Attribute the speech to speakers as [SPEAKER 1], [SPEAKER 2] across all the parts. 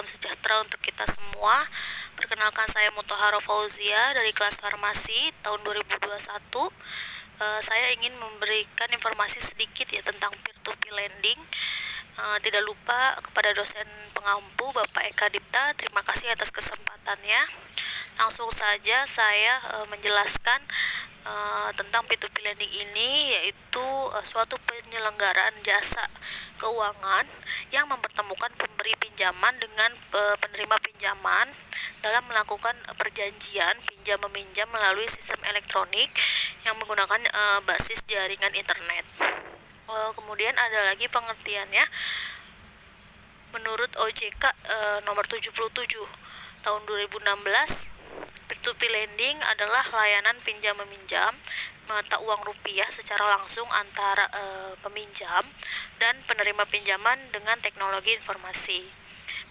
[SPEAKER 1] sejahtera untuk kita semua. Perkenalkan, saya Mutahara Fauzia dari kelas farmasi tahun 2021. Saya ingin memberikan informasi sedikit ya tentang peer-to-peer lending. Tidak lupa kepada dosen pengampu Bapak Eka Dipta, terima kasih atas kesempatannya. Langsung saja saya menjelaskan tentang P2P lending ini, yaitu suatu penyelenggaraan jasa keuangan yang mempertemukan pemberi pinjaman dengan penerima pinjaman dalam melakukan perjanjian pinjam meminjam melalui sistem elektronik yang menggunakan basis jaringan internet. Kemudian ada lagi pengertiannya menurut OJK nomor 77 tahun 2016. Peer-to-peer lending adalah layanan pinjam-meminjam mata uang rupiah secara langsung antara peminjam dan penerima pinjaman dengan teknologi informasi.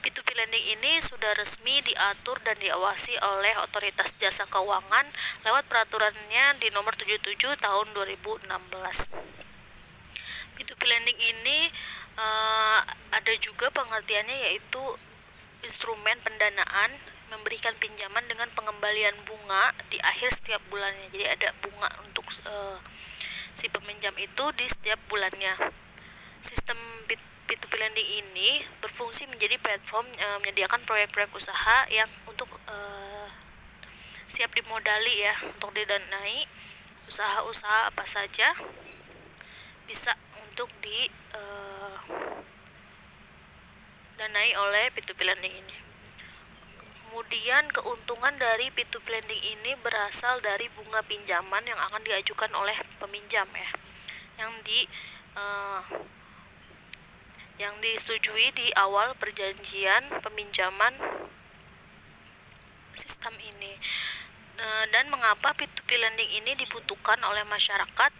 [SPEAKER 1] P2P lending ini sudah resmi diatur dan diawasi oleh Otoritas Jasa Keuangan lewat peraturannya di nomor 77 tahun 2016. P2P lending ini ada juga pengertiannya, yaitu instrumen pendanaan memberikan pinjaman dengan pengembalian bunga di akhir setiap bulannya. Jadi ada bunga untuk si peminjam itu di setiap bulannya. Sistem P2P lending ini berfungsi menjadi platform menyediakan proyek-proyek usaha yang untuk siap dimodali ya, untuk didanai. Usaha-usaha apa saja bisa untuk didanai oleh P2P lending ini. Kemudian keuntungan dari P2P lending ini berasal dari bunga pinjaman yang akan diajukan oleh peminjam ya, yang disetujui di awal perjanjian peminjaman sistem ini. Dan mengapa P2P lending ini dibutuhkan oleh masyarakat?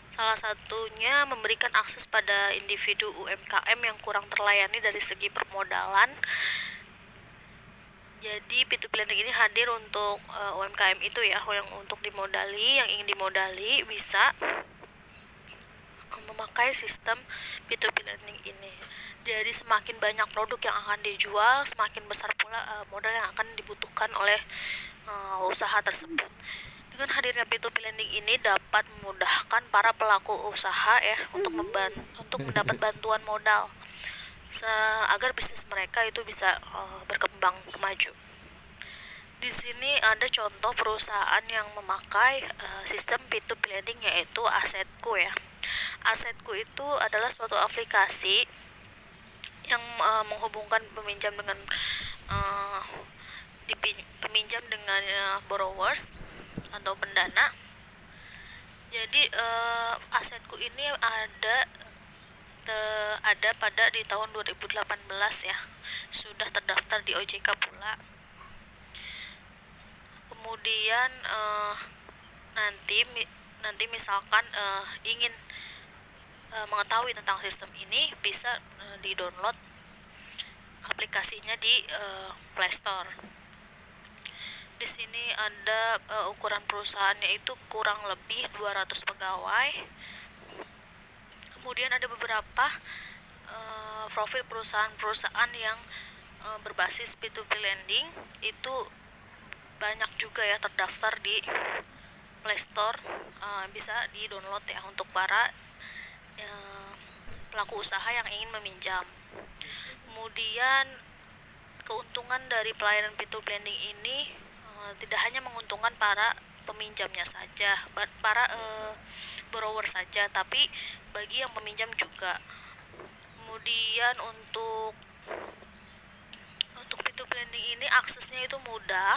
[SPEAKER 1] Salah satunya memberikan akses pada individu UMKM yang kurang terlayani dari segi permodalan. Jadi P2P lending ini hadir untuk UMKM itu ya, yang untuk dimodali, yang ingin dimodali bisa memakai sistem P2P lending ini. Jadi semakin banyak produk yang akan dijual, semakin besar pula modal yang akan dibutuhkan oleh usaha tersebut. Dengan hadirnya P2P lending ini dapat memudahkan para pelaku usaha ya untuk mendapat bantuan modal agar bisnis mereka itu bisa berkembang maju. Di sini ada contoh perusahaan yang memakai sistem P2P lending, yaitu Asetku ya. Asetku itu adalah suatu aplikasi yang menghubungkan peminjam dengan peminjam dengan borrowers atau pendana. Jadi Asetku ini ada pada di tahun 2018 ya, sudah terdaftar di OJK pula. Kemudian nanti misalkan ingin mengetahui tentang sistem ini, bisa di-download aplikasinya di Play Store. Di sini ada ukuran perusahaannya itu kurang lebih 200 pegawai. Kemudian ada beberapa profil perusahaan-perusahaan yang berbasis P2P lending itu banyak juga ya terdaftar di Play Store, bisa di-download ya untuk para pelaku usaha yang ingin meminjam. Kemudian keuntungan dari pelayanan P2P lending ini tidak hanya menguntungkan para peminjamnya saja, para borrower saja, tapi bagi yang peminjam juga. Kemudian untuk P2P lending ini aksesnya itu mudah,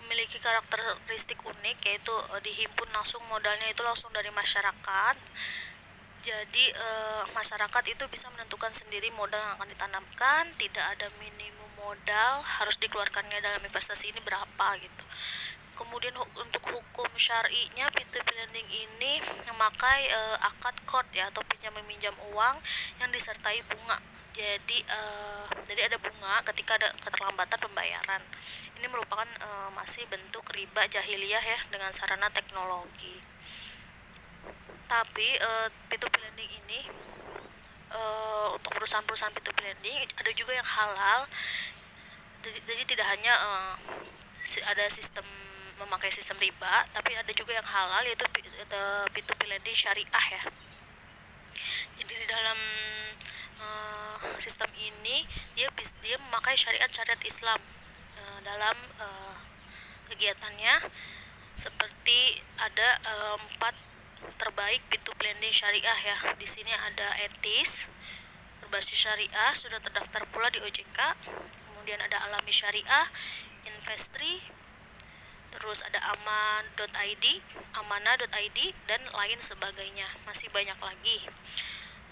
[SPEAKER 1] memiliki karakteristik unik, yaitu dihimpun langsung modalnya itu langsung dari masyarakat. Jadi masyarakat itu bisa menentukan sendiri modal yang akan ditanamkan, tidak ada minimum modal harus dikeluarkannya dalam investasi ini berapa gitu. Kemudian untuk hukum syar'inya P2P lending ini memakai akad qard ya, atau pinjam meminjam uang yang disertai bunga. Jadi ada bunga ketika ada keterlambatan pembayaran. Ini merupakan masih bentuk riba jahiliyah ya dengan sarana teknologi. Tapi P2P lending ini untuk perusahaan-perusahaan P2P lending ada juga yang halal. Jadi tidak hanya ada sistem memakai sistem riba, tapi ada juga yang halal, yaitu P2P lending syariah ya. Jadi di dalam sistem ini dia memakai syariat Islam dalam kegiatannya, seperti ada 4 terbaik P2P lending syariah ya. Di sini ada etis, berbasis syariah, sudah terdaftar pula di OJK. Kemudian ada alami syariah, investri, terus ada amanah.id, dan lain sebagainya. Masih banyak lagi.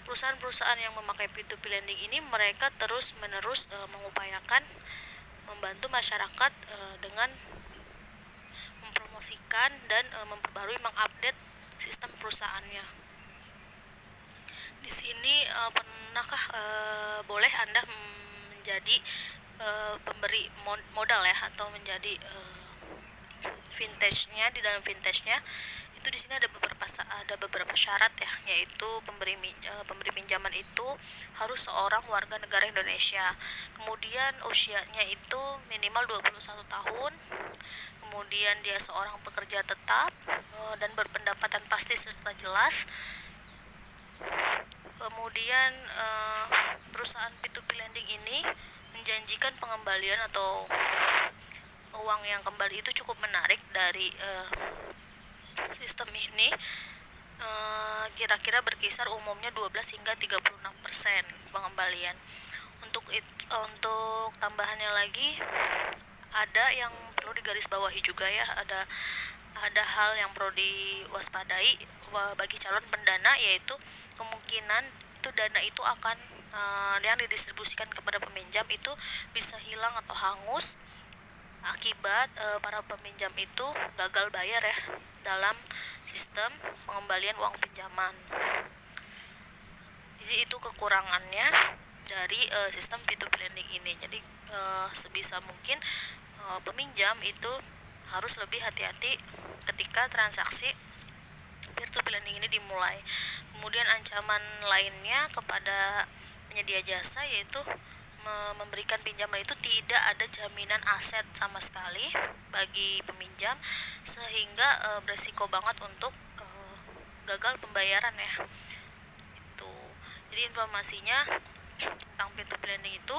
[SPEAKER 1] Perusahaan-perusahaan yang memakai P2P lending ini, mereka terus-menerus mengupayakan membantu masyarakat dengan mempromosikan dan memperbarui, mengupdate sistem perusahaannya. Di sini pernahkah boleh Anda menjadi pemberi modal ya, atau menjadi vintage-nya. Di dalam vintage-nya itu di sini ada beberapa syarat ya, yaitu pemberi pinjaman itu harus seorang warga negara Indonesia. Kemudian usianya itu minimal 21 tahun. Kemudian dia seorang pekerja tetap dan berpendapatan pasti serta jelas. Kemudian perusahaan P2P lending ini menjanjikan pengembalian atau uang yang kembali itu cukup menarik dari sistem ini, kira-kira berkisar umumnya 12 hingga 36% pengembalian. Untuk tambahannya lagi, ada yang perlu digarisbawahi juga ya, ada hal yang perlu diwaspadai bagi calon pendana, yaitu kemungkinan itu dana itu akan yang didistribusikan kepada peminjam itu bisa hilang atau hangus akibat para peminjam itu gagal bayar ya dalam sistem pengembalian uang pinjaman. Jadi itu kekurangannya dari sistem P2P lending ini. Jadi sebisa mungkin peminjam itu harus lebih hati-hati ketika transaksi P2P lending ini dimulai. Kemudian ancaman lainnya kepada penyedia jasa, yaitu memberikan pinjaman itu tidak ada jaminan aset sama sekali bagi peminjam, sehingga beresiko banget untuk gagal pembayaran ya. Itu. Jadi informasinya tentang P2P lending itu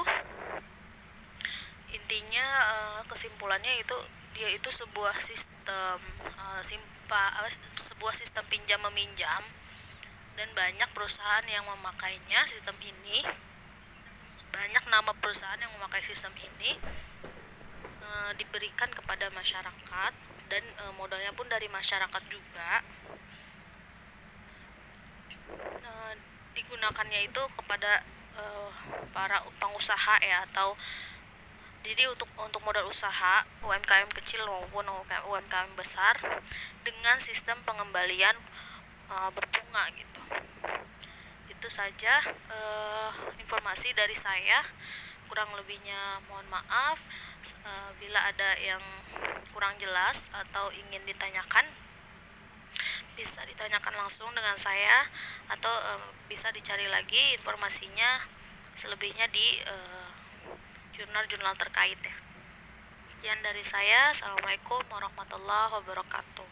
[SPEAKER 1] intinya, kesimpulannya itu dia itu sebuah sistem sebuah sistem pinjam meminjam, dan banyak perusahaan yang memakainya. Sistem ini banyak nama perusahaan yang memakai sistem ini, diberikan kepada masyarakat, dan modalnya pun dari masyarakat juga. Digunakannya itu kepada para pengusaha ya, atau jadi untuk modal usaha UMKM kecil maupun UMKM besar, dengan sistem pengembalian berbunga gitu. Itu saja informasi dari saya. Kurang lebihnya mohon maaf. Bila ada yang kurang jelas atau ingin ditanyakan, bisa ditanyakan langsung dengan saya, atau bisa dicari lagi informasinya selebihnya di jurnal-jurnal terkait ya. Sekian dari saya. Assalamualaikum warahmatullahi wabarakatuh.